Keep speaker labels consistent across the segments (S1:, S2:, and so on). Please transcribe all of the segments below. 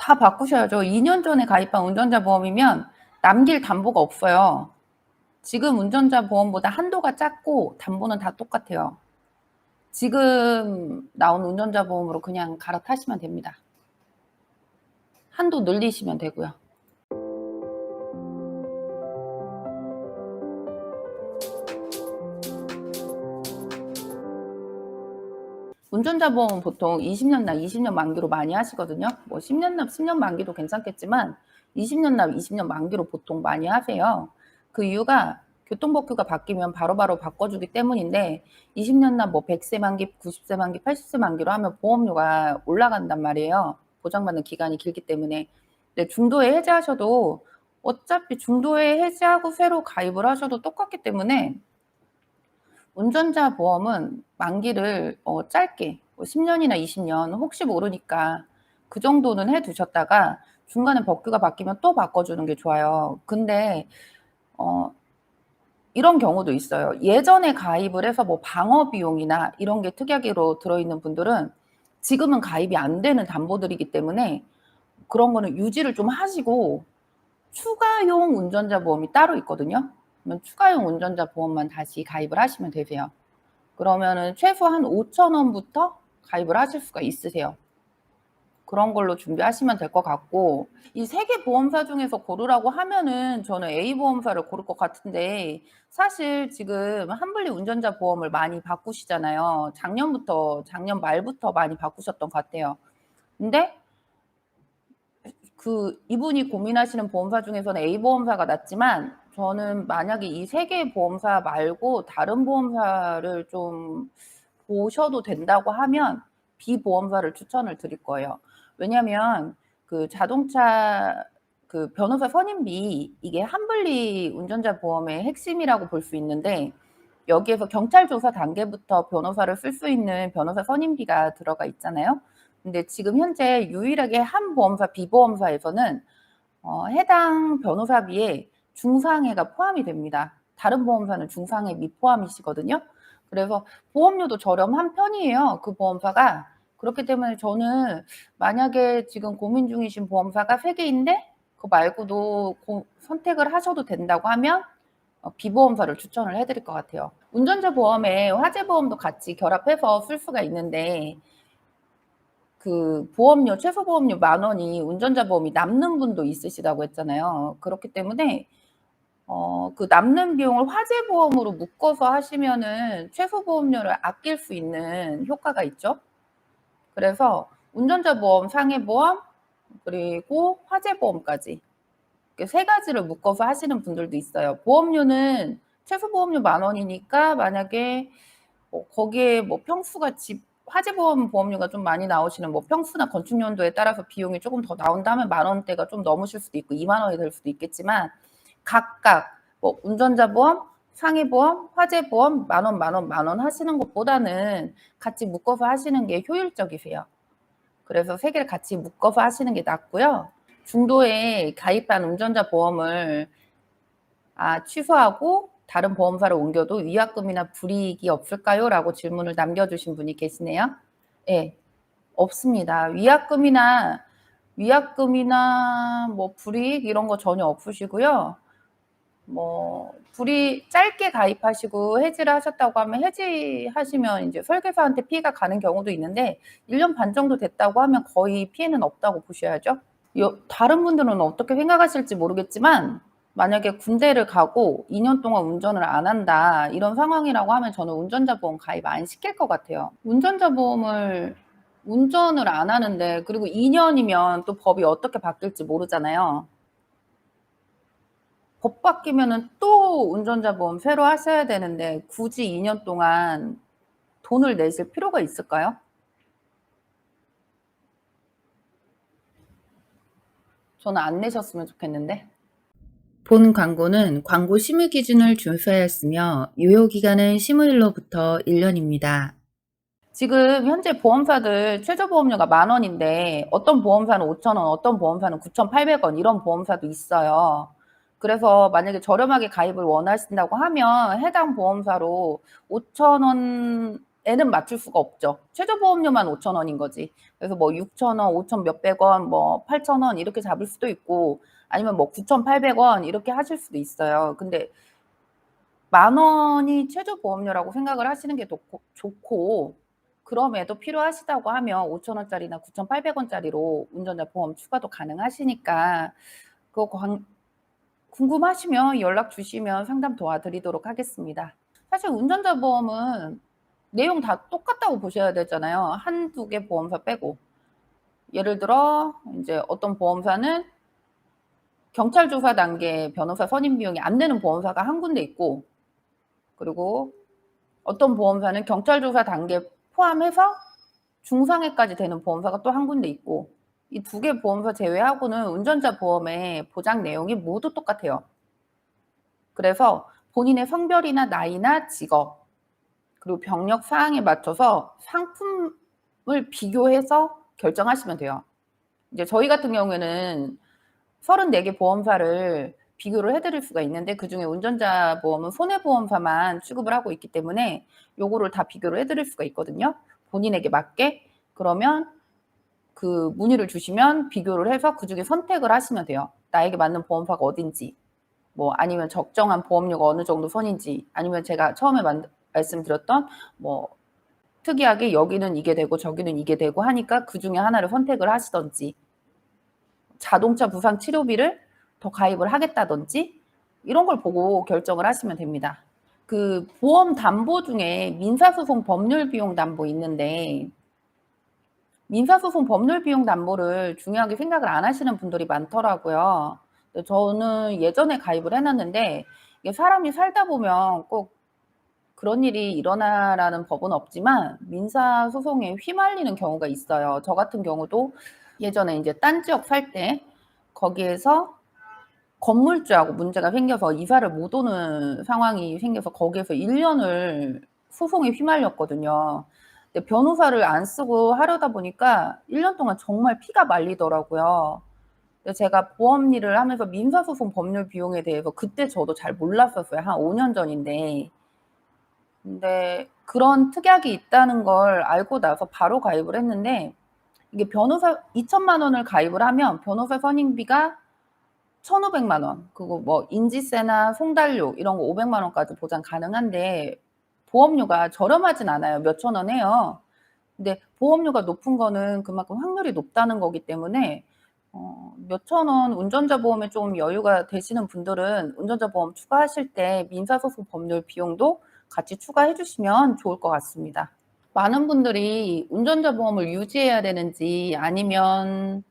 S1: 다 바꾸셔야죠. 2년 전에 가입한 운전자 보험이면 남길 담보가 없어요. 지금 운전자 보험보다 한도가 작고 담보는 다 똑같아요. 지금 나온 운전자 보험으로 그냥 갈아타시면 됩니다. 한도 늘리시면 되고요. 운전자 보험은 보통 20년 납, 20년 만기로 많이 하시거든요. 뭐 10년 납, 10년 만기도 괜찮겠지만 20년 납, 20년 만기로 보통 많이 하세요. 그 이유가 교통법규가 바뀌면 바로바로 바꿔주기 때문인데 20년 납 뭐 100세 만기, 90세 만기, 80세 만기로 하면 보험료가 올라간단 말이에요. 보장받는 기간이 길기 때문에. 근데 중도에 해지하셔도 어차피 중도에 해지하고 새로 가입을 하셔도 똑같기 때문에 운전자 보험은 만기를 짧게 10년이나 20년 혹시 모르니까 그 정도는 해 두셨다가 중간에 법규가 바뀌면 또 바꿔주는 게 좋아요. 근데 이런 경우도 있어요. 예전에 가입을 해서 뭐 방어 비용이나 이런 게 특약으로 들어있는 분들은 지금은 가입이 안 되는 담보들이기 때문에 그런 거는 유지를 좀 하시고 추가용 운전자 보험이 따로 있거든요. 그러면 추가용 운전자 보험만 다시 가입을 하시면 되세요. 그러면은 최소 한 5,000원부터 가입을 하실 수가 있으세요. 그런 걸로 준비하시면 될 것 같고, 이 3개 보험사 중에서 고르라고 하면은 저는 A보험사를 고를 것 같은데, 사실 지금 한블리 운전자 보험을 많이 바꾸시잖아요. 작년 말부터 많이 바꾸셨던 것 같아요. 근데 이분이 고민하시는 보험사 중에서는 A보험사가 낫지만, 저는 만약에 이 3개 보험사 말고 다른 보험사를 좀 보셔도 된다고 하면 B보험사를 추천을 드릴 거예요. 왜냐면 자동차 변호사 선임비, 이게 한블리 운전자 보험의 핵심이라고 볼 수 있는데, 여기에서 경찰 조사 단계부터 변호사를 쓸 수 있는 변호사 선임비가 들어가 있잖아요. 근데 지금 현재 유일하게 한 보험사, B보험사에서는 해당 변호사비에 중상해가 포함이 됩니다. 다른 보험사는 중상해 미포함이시거든요. 그래서 보험료도 저렴한 편이에요, 그 보험사가. 그렇기 때문에 저는 만약에 지금 고민 중이신 보험사가 3개인데 그거 말고도 선택을 하셔도 된다고 하면 B보험사를 추천을 해드릴 것 같아요. 운전자 보험에 화재보험도 같이 결합해서 쓸 수가 있는데 보험료, 최소 보험료 10,000원이 운전자 보험이 남는 분도 있으시다고 했잖아요. 그렇기 때문에 남는 비용을 화재 보험으로 묶어서 하시면은 최소 보험료를 아낄 수 있는 효과가 있죠. 그래서 운전자 보험, 상해 보험, 그리고 화재 보험까지 이렇게 3가지를 묶어서 하시는 분들도 있어요. 보험료는 최소 보험료 10,000원이니까 만약에 거기에 평수가 화재 보험료가 좀 많이 나오시는 평수나 건축 연도에 따라서 비용이 조금 더 나온다면 10,000원대가 좀 넘으실 수도 있고 20,000원이 될 수도 있겠지만, 각각 운전자 보험, 상해 보험, 화재 보험 10,000원, 10,000원, 10,000원 하시는 것보다는 같이 묶어서 하시는 게 효율적이세요. 그래서 3개를 같이 묶어서 하시는 게 낫고요. 중도에 가입한 운전자 보험을 취소하고 다른 보험사로 옮겨도 위약금이나 불이익이 없을까요? 라고 질문을 남겨주신 분이 계시네요. 예, 없습니다. 위약금이나 불이익 이런 거 전혀 없으시고요. 짧게 가입하시고 해지를 하셨다고 하면, 해지하시면 이제 설계사한테 피해가 가는 경우도 있는데 1년 반 정도 됐다고 하면 거의 피해는 없다고 보셔야죠. 다른 분들은 어떻게 생각하실지 모르겠지만, 만약에 군대를 가고 2년 동안 운전을 안 한다, 이런 상황이라고 하면 저는 운전자 보험 가입 안 시킬 것 같아요. 운전자 보험을 운전을 안 하는데, 그리고 2년이면 또 법이 어떻게 바뀔지 모르잖아요. 법 바뀌면은 또 운전자 보험 새로 하셔야 되는데 굳이 2년 동안 돈을 내실 필요가 있을까요? 저는 안 내셨으면 좋겠는데. 본 광고는 광고 심의 기준을 준수하여 했으며 유효 기간은 심의일로부터 1년입니다. 지금 현재 보험사들 최저 보험료가 10,000원인데 어떤 보험사는 5,000원, 어떤 보험사는 9,800원 이런 보험사도 있어요. 그래서 만약에 저렴하게 가입을 원하신다고 하면 해당 보험사로 5,000원에 애는 맞출 수가 없죠. 최저 보험료만 5,000원인 거지. 그래서 뭐 6,000원, 5,000 몇백 원, 뭐 8,000원 이렇게 잡을 수도 있고 아니면 뭐 9,800원 이렇게 하실 수도 있어요. 근데 10,000원이 최저 보험료라고 생각을 하시는 게 좋고 그럼에도 필요하시다고 하면 5,000원짜리나 9,800원짜리로 운전자 보험 추가도 가능하시니까 그거 궁금하시면 연락 주시면 상담 도와드리도록 하겠습니다. 사실 운전자 보험은 내용 다 똑같다고 보셔야 되잖아요. 한두 개 보험사 빼고. 예를 들어 이제 어떤 보험사는 경찰 조사 단계 변호사 선임 비용이 안 되는 보험사가 한 군데 있고 그리고 어떤 보험사는 경찰 조사 단계 포함해서 중상해까지 되는 보험사가 또 한 군데 있고 이 두 개 보험사 제외하고는 운전자 보험의 보장 내용이 모두 똑같아요. 그래서 본인의 성별이나 나이나 직업 그리고 병력 사항에 맞춰서 상품을 비교해서 결정하시면 돼요. 이제 저희 같은 경우에는 34개 보험사를 비교를 해드릴 수가 있는데 그중에 운전자 보험은 손해보험사만 취급을 하고 있기 때문에 요거를 다 비교를 해드릴 수가 있거든요. 본인에게 맞게. 그러면 그 문의를 주시면 비교를 해서 그중에 선택을 하시면 돼요. 나에게 맞는 보험사가 어딘지 뭐 아니면 적정한 보험료가 어느 정도 선인지 아니면 제가 처음에 말씀드렸던 뭐 특이하게 여기는 이게 되고 저기는 이게 되고 하니까 그중에 하나를 선택을 하시든지 자동차 부상 치료비를 더 가입을 하겠다든지 이런 걸 보고 결정을 하시면 됩니다. 그 보험 담보 중에 민사소송 법률 비용 담보 있는데 민사소송 법률 비용 담보를 중요하게 생각을 안 하시는 분들이 많더라고요. 저는 예전에 가입을 해놨는데 이게 사람이 살다 보면 꼭 그런 일이 일어나라는 법은 없지만 민사소송에 휘말리는 경우가 있어요. 저 같은 경우도 예전에 이제 딴 지역 살 때 거기에서 건물주하고 문제가 생겨서 이사를 못 오는 상황이 생겨서 거기에서 1년을 소송에 휘말렸거든요. 근데 변호사를 안 쓰고 하려다 보니까 1년 동안 정말 피가 말리더라고요. 근데 제가 보험 일을 하면서 민사소송 법률 비용에 대해서 그때 저도 잘 몰랐었어요. 한 5년 전인데. 근데 그런 특약이 있다는 걸 알고 나서 바로 가입을 했는데 이게 변호사 2천만 원을 가입을 하면 변호사 선임비가 1,500만 원, 그리고 뭐 인지세나 송달료 이런 거 500만 원까지 보장 가능한데 보험료가 저렴하진 않아요. 몇천 원 해요. 근데 보험료가 높은 거는 그만큼 확률이 높다는 거기 때문에 몇천 원 운전자 보험에 좀 여유가 되시는 분들은 운전자 보험 추가하실 때 민사소송 법률 비용도 같이 추가해 주시면 좋을 것 같습니다. 많은 분들이 운전자 보험을 유지해야 되는지 아니면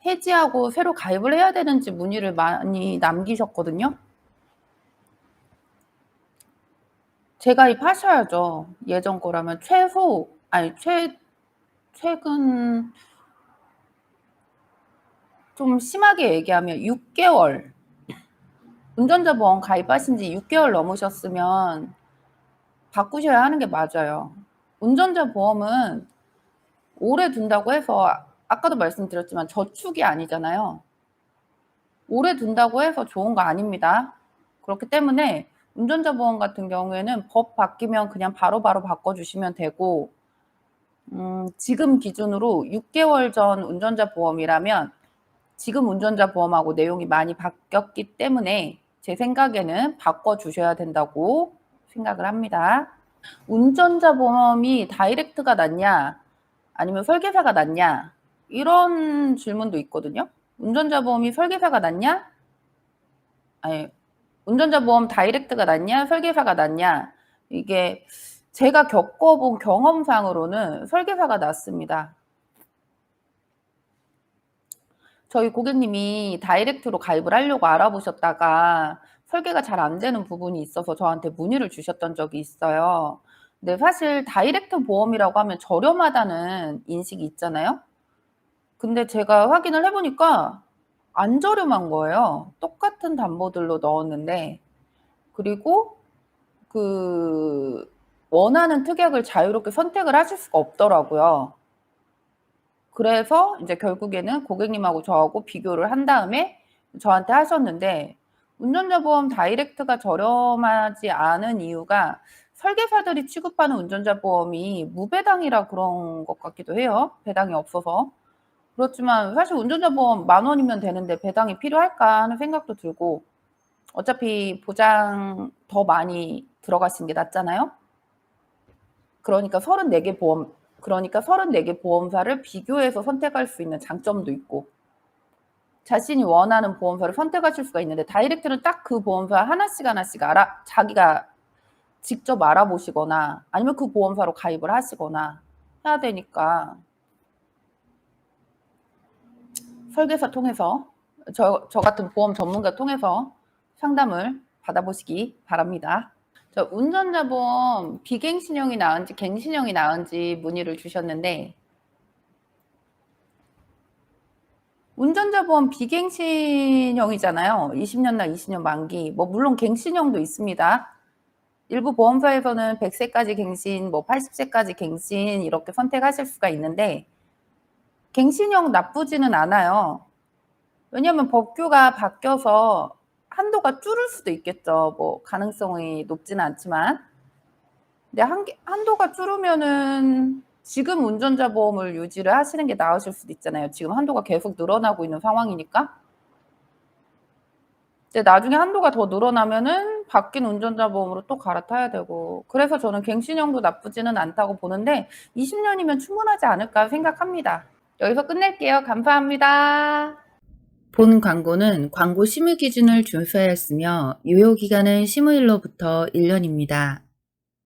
S1: 해지하고 새로 가입을 해야 되는지 문의를 많이 남기셨거든요. 재가입하셔야죠. 예전 거라면 최근 좀 심하게 얘기하면 6개월 운전자 보험 가입하신 지 6개월 넘으셨으면 바꾸셔야 하는 게 맞아요. 운전자 보험은 오래 둔다고 해서 아까도 말씀드렸지만 저축이 아니잖아요. 오래 둔다고 해서 좋은 거 아닙니다. 그렇기 때문에 운전자 보험 같은 경우에는 법 바뀌면 그냥 바로바로 바꿔주시면 되고 지금 기준으로 6개월 전 운전자 보험이라면 지금 운전자 보험하고 내용이 많이 바뀌었기 때문에 제 생각에는 바꿔주셔야 된다고 생각을 합니다. 운전자 보험이 다이렉트가 낫냐 아니면 설계사가 낫냐 이런 질문도 있거든요. 운전자 보험이 설계사가 낫냐? 아니, 운전자 보험 다이렉트가 낫냐? 설계사가 낫냐? 이게 제가 겪어본 경험상으로는 설계사가 낫습니다. 저희 고객님이 다이렉트로 가입을 하려고 알아보셨다가 설계가 잘 안 되는 부분이 있어서 저한테 문의를 주셨던 적이 있어요. 근데 사실 다이렉트 보험이라고 하면 저렴하다는 인식이 있잖아요. 근데 제가 확인을 해보니까 안 저렴한 거예요. 똑같은 담보들로 넣었는데 그리고 그 원하는 특약을 자유롭게 선택을 하실 수가 없더라고요. 그래서 이제 결국에는 고객님하고 저하고 비교를 한 다음에 저한테 하셨는데 운전자 보험 다이렉트가 저렴하지 않은 이유가 설계사들이 취급하는 운전자 보험이 무배당이라 그런 것 같기도 해요, 배당이 없어서. 그렇지만 사실 운전자 보험 10,000원이면 되는데 '배당이 필요할까?' 하는 생각도 들고, 어차피 보장 더 많이 들어가시는 게 낫잖아요. 그러니까 34개 보험사를 비교해서 선택할 수 있는 장점도 있고, 자신이 원하는 보험사를 선택하실 수가 있는데, 다이렉트는 딱 그 보험사 하나씩 하나씩 자기가 직접 알아보시거나 아니면 그 보험사로 가입을 하시거나 해야 되니까, 설계사 통해서 저 같은 보험 전문가 통해서 상담을 받아보시기 바랍니다. 운전자 보험 비갱신형이 나은지 갱신형이 나은지 문의를 주셨는데, 운전자 보험 비갱신형이잖아요. 20년 날 20년 만기. 물론 갱신형도 있습니다. 일부 보험사에서는 100세까지 갱신, 80세까지 갱신 이렇게 선택하실 수가 있는데, 갱신형 나쁘지는 않아요. 왜냐하면 법규가 바뀌어서 한도가 줄을 수도 있겠죠. 가능성이 높지는 않지만. 근데 한도가 줄으면은 지금 운전자 보험을 유지를 하시는 게 나으실 수도 있잖아요. 지금 한도가 계속 늘어나고 있는 상황이니까. 근데 나중에 한도가 더 늘어나면은 바뀐 운전자 보험으로 또 갈아타야 되고, 그래서 저는 갱신형도 나쁘지는 않다고 보는데 20년이면 충분하지 않을까 생각합니다. 여기서 끝낼게요. 감사합니다. 본 광고는 광고 심의 기준을 준수하였으며 유효 기간은 심의일로부터 1년입니다.